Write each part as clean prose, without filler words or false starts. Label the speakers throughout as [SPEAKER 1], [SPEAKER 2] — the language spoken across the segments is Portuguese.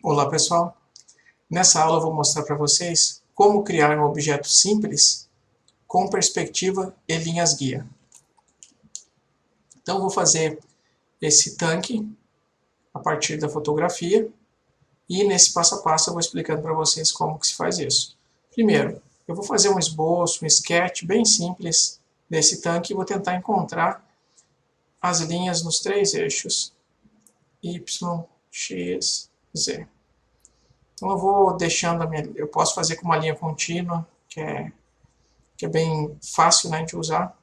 [SPEAKER 1] Olá pessoal, nessa aula eu vou mostrar para vocês como criar um objeto simples com perspectiva e linhas guia. Então eu vou fazer esse tanque a partir da fotografia e nesse passo a passo eu vou explicando para vocês como que se faz isso. Primeiro, eu vou fazer um esboço, um sketch bem simples desse tanque e vou tentar encontrar as linhas nos três eixos Y, X, Z. Então eu vou deixando eu posso fazer com uma linha contínua, que é bem fácil, né, de usar.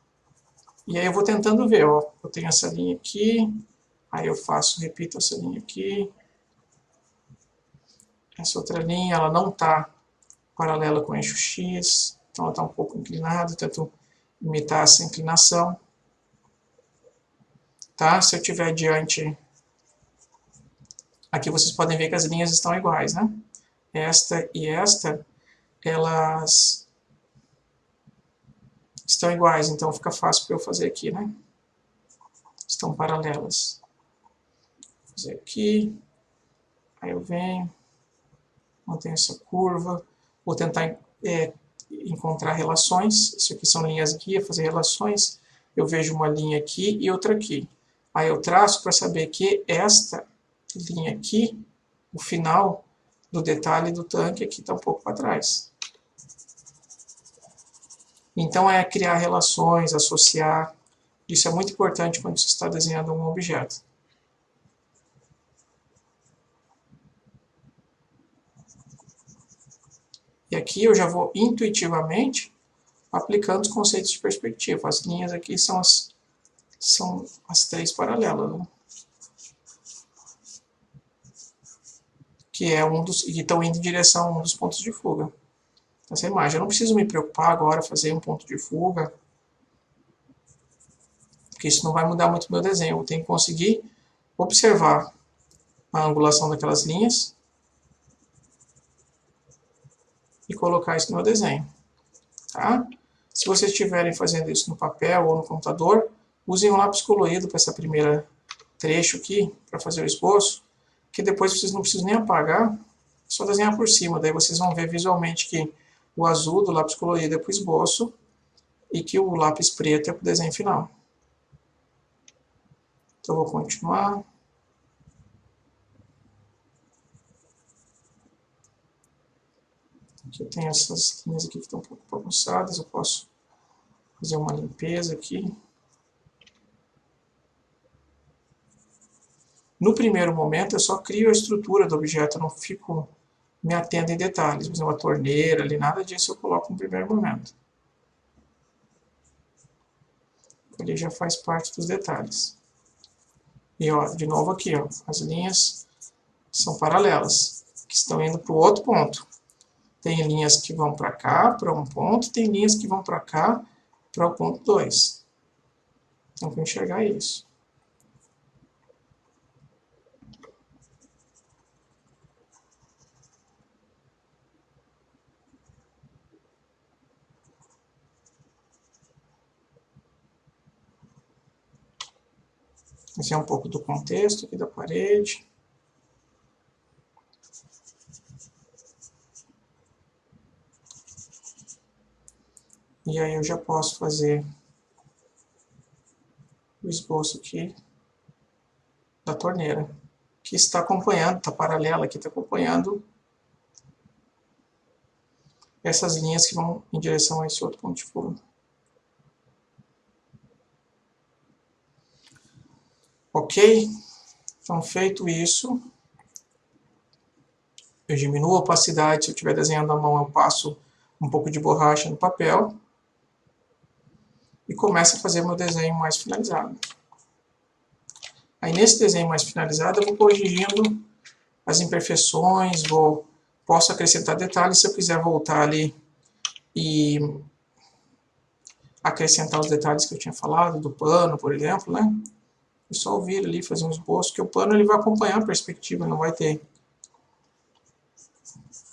[SPEAKER 1] E aí eu vou tentando ver, ó, eu tenho essa linha aqui, aí eu repito essa linha aqui. Essa outra linha, ela não está paralela com o eixo X, então ela está um pouco inclinada, tento imitar essa inclinação. Tá? Se eu estiver diante, aqui vocês podem ver que as linhas estão iguais, né? Esta e esta, elas estão iguais, então fica fácil para eu fazer aqui, né? Estão paralelas. Vou fazer aqui, aí eu venho, mantenho essa curva, vou tentar encontrar relações, isso aqui são linhas guia, fazer relações, eu vejo uma linha aqui e outra aqui. Aí eu traço para saber que esta linha aqui, o final do detalhe do tanque aqui está um pouco para trás. Então é criar relações, associar. Isso é muito importante quando você está desenhando um objeto. E aqui eu já vou intuitivamente aplicando os conceitos de perspectiva. As linhas aqui são as três paralelas, né? Que estão indo em direção a um dos pontos de fuga. Essa imagem. Eu não preciso me preocupar agora fazer um ponto de fuga, porque isso não vai mudar muito o meu desenho. Eu tenho que conseguir observar a angulação daquelas linhas e colocar isso no meu desenho. Tá? Se vocês estiverem fazendo isso no papel ou no computador, usem um lápis colorido para essa primeira trecho aqui, para fazer o esboço, que depois vocês não precisam nem apagar, é só desenhar por cima. Daí vocês vão ver visualmente que o azul do lápis colorido é para o esboço e que o lápis preto é para o desenho final. Então eu vou continuar. Aqui eu tenho essas linhas aqui que estão um pouco bagunçadas, eu posso fazer uma limpeza aqui. No primeiro momento eu só crio a estrutura do objeto, eu não fico me atendo em detalhes. Por exemplo, uma torneira ali, nada disso eu coloco no primeiro momento. Ele já faz parte dos detalhes. E ó, de novo aqui, ó, as linhas são paralelas, que estão indo para o outro ponto. Tem linhas que vão para cá, para um ponto, tem linhas que vão para cá, para o ponto 2. Então, vou enxergar isso. Esse é um pouco do contexto aqui da parede. E aí eu já posso fazer o esboço aqui da torneira, que está acompanhando, está paralela aqui, está acompanhando essas linhas que vão em direção a esse outro ponto de fuga. Ok? Então, feito isso, eu diminuo a opacidade. Se eu estiver desenhando à mão, eu passo um pouco de borracha no papel e começo a fazer meu desenho mais finalizado. Aí, nesse desenho mais finalizado, eu vou corrigindo as imperfeições, posso acrescentar detalhes. Se eu quiser voltar ali e acrescentar os detalhes que eu tinha falado, do pano, por exemplo, né? É só vir ali, fazer um esboço, que o pano ele vai acompanhar a perspectiva, não vai ter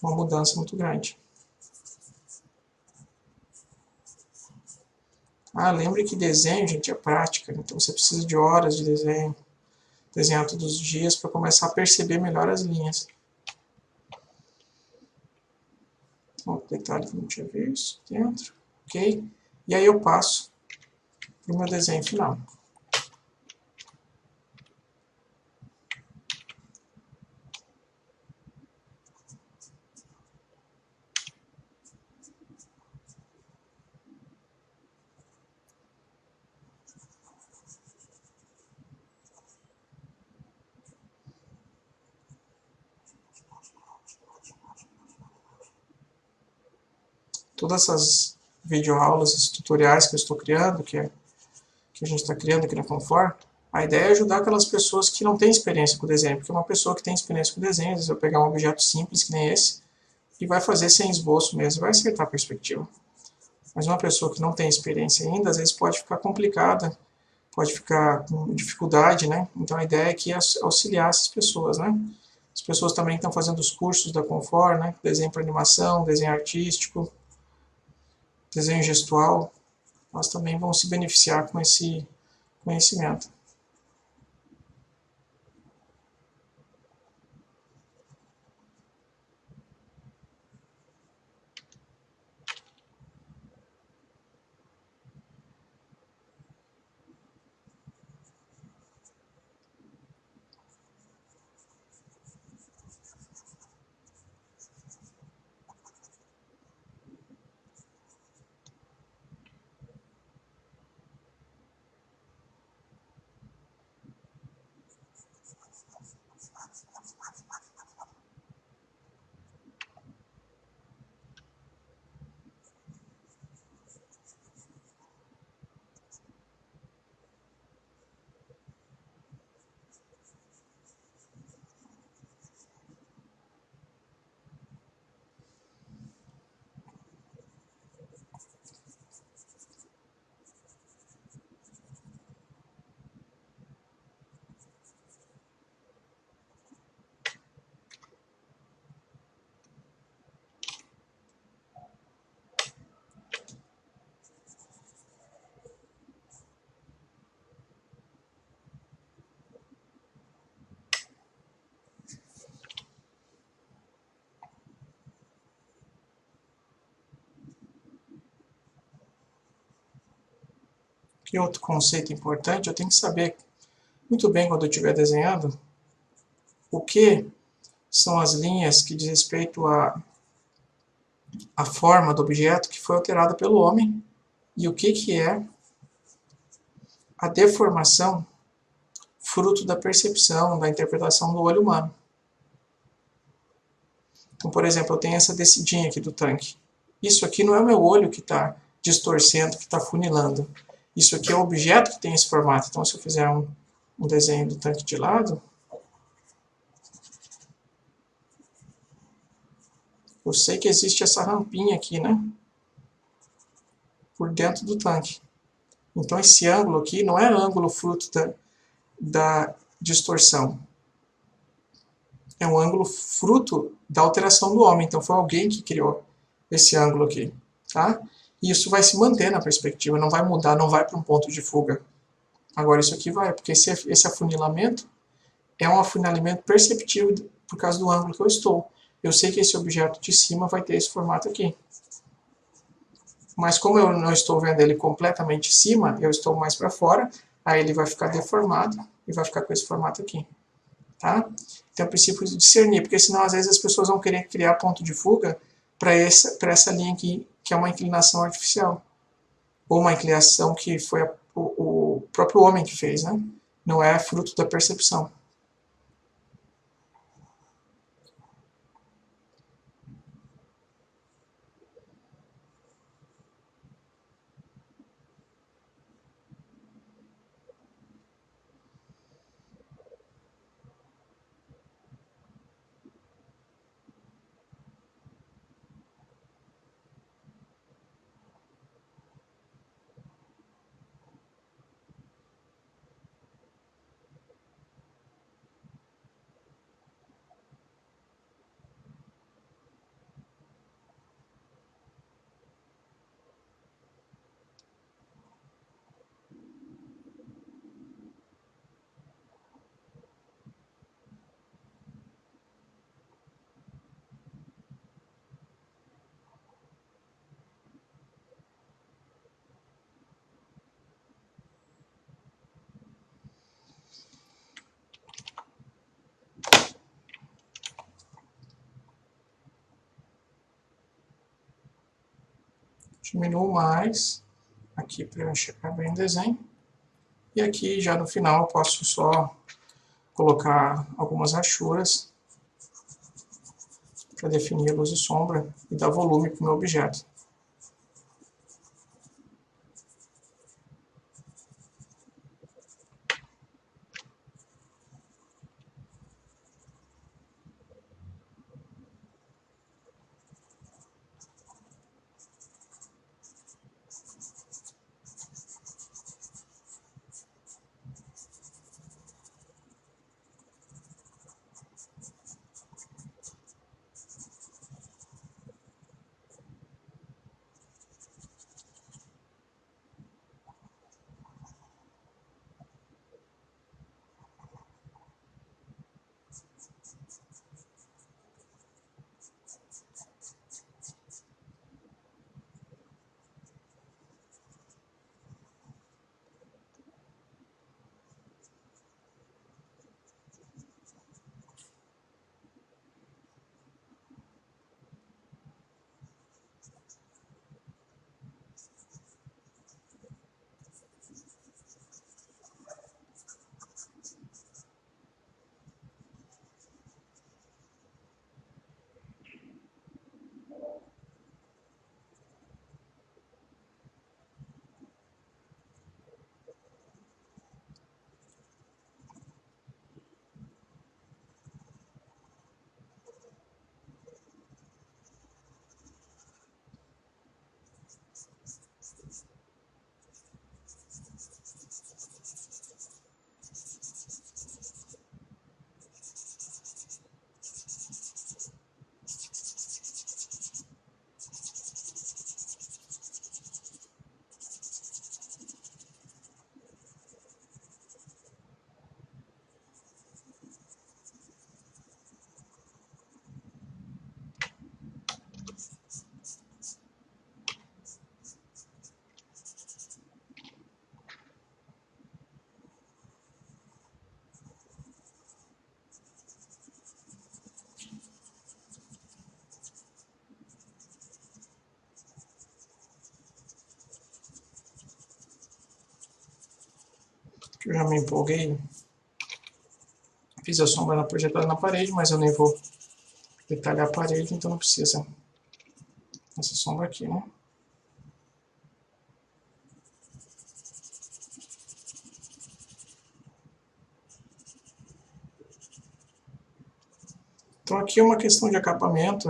[SPEAKER 1] uma mudança muito grande. Ah, lembre que desenho, gente, é prática, então você precisa de horas de desenho, desenhar todos os dias para começar a perceber melhor as linhas. Outro detalhe que eu não tinha visto dentro. Ok? E aí eu passo para o meu desenho final. Todas essas videoaulas, esses tutoriais que eu estou criando, que a gente está criando aqui na Confor, a ideia é ajudar aquelas pessoas que não têm experiência com desenho, porque uma pessoa que tem experiência com desenho, às vezes vai pegar um objeto simples que nem esse, e vai fazer sem esboço mesmo, vai acertar a perspectiva. Mas uma pessoa que não tem experiência ainda, às vezes pode ficar complicada, pode ficar com dificuldade, né? Então a ideia aqui é auxiliar essas pessoas, né? As pessoas também estão fazendo os cursos da Confor, né? Desenho para animação, desenho artístico, desenho gestual, elas também vão se beneficiar com esse conhecimento. Que outro conceito importante, eu tenho que saber muito bem quando eu estiver desenhando o que são as linhas que diz respeito à forma do objeto que foi alterada pelo homem e o que é a deformação fruto da percepção, da interpretação do olho humano. Então, por exemplo, eu tenho essa descidinha aqui do tanque. Isso aqui não é o meu olho que está distorcendo, que está funilando. Isso aqui é o objeto que tem esse formato. Então, se eu fizer um desenho do tanque de lado, eu sei que existe essa rampinha aqui, né? Por dentro do tanque. Então, esse ângulo aqui não é ângulo fruto da distorção. É um ângulo fruto da alteração do homem. Então, foi alguém que criou esse ângulo aqui. Tá? E isso vai se manter na perspectiva, não vai mudar, não vai para um ponto de fuga. Agora, isso aqui vai, porque esse afunilamento é um afunilamento perceptível por causa do ângulo que eu estou. Eu sei que esse objeto de cima vai ter esse formato aqui. Mas como eu não estou vendo ele completamente em cima, eu estou mais para fora, aí ele vai ficar deformado e vai ficar com esse formato aqui. Tá? Então eu preciso discernir, porque senão às vezes as pessoas vão querer criar ponto de fuga para essa linha aqui, que é uma inclinação artificial. Ou uma inclinação que foi o próprio homem que fez, né? Não é fruto da percepção. Diminuo mais aqui para eu enxergar bem o desenho. E aqui já no final eu posso só colocar algumas rachuras para definir a luz e sombra e dar volume para o meu objeto. Eu já me empolguei, fiz a sombra projetada na parede, mas eu nem vou detalhar a parede, então não precisa essa sombra aqui, né? Então aqui é uma questão de acabamento,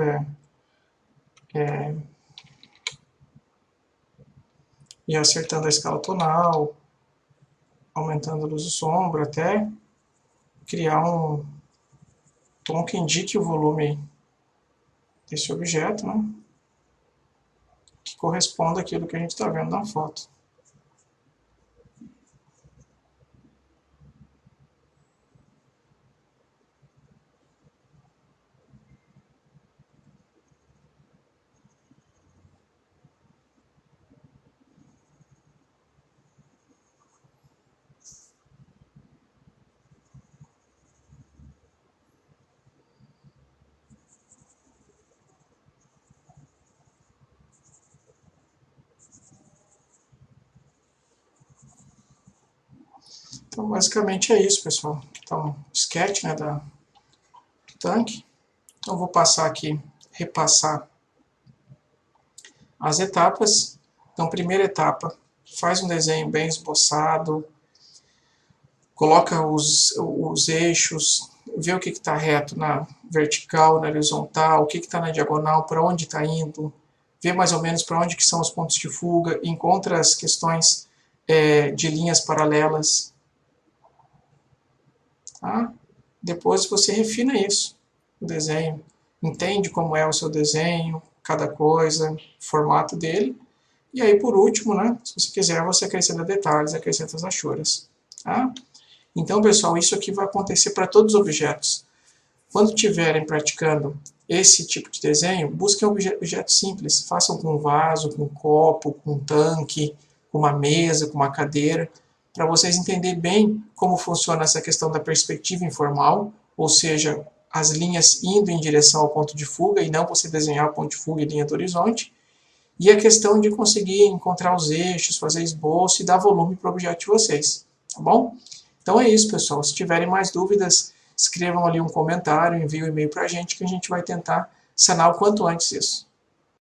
[SPEAKER 1] ir acertando a escala tonal, aumentando a luz e sombra, até criar um tom que indique o volume desse objeto, né? Que corresponda àquilo que a gente está vendo na foto. Então, basicamente é isso, pessoal. Então, sketch, né, do tanque. Então, vou passar aqui, repassar as etapas. Então, primeira etapa, faz um desenho bem esboçado, coloca os eixos, vê o que está reto na vertical, na horizontal, o que está na diagonal, para onde está indo, vê mais ou menos para onde que são os pontos de fuga, encontra as questões de linhas paralelas. Tá? Depois você refina isso, o desenho, entende como é o seu desenho, cada coisa, o formato dele, e aí por último, né, se você quiser, você acrescenta detalhes, acrescenta as rachuras. Tá? Então, pessoal, isso aqui vai acontecer para todos os objetos. Quando estiverem praticando esse tipo de desenho, busquem objetos simples, façam com um vaso, com um copo, com um tanque, com uma mesa, com uma cadeira, para vocês entenderem bem como funciona essa questão da perspectiva informal, ou seja, as linhas indo em direção ao ponto de fuga e não você desenhar o ponto de fuga e linha do horizonte, e a questão de conseguir encontrar os eixos, fazer esboço e dar volume para o objeto de vocês, tá bom? Então é isso, pessoal. Se tiverem mais dúvidas, escrevam ali um comentário, enviem um e-mail para a gente que a gente vai tentar sanar o quanto antes isso.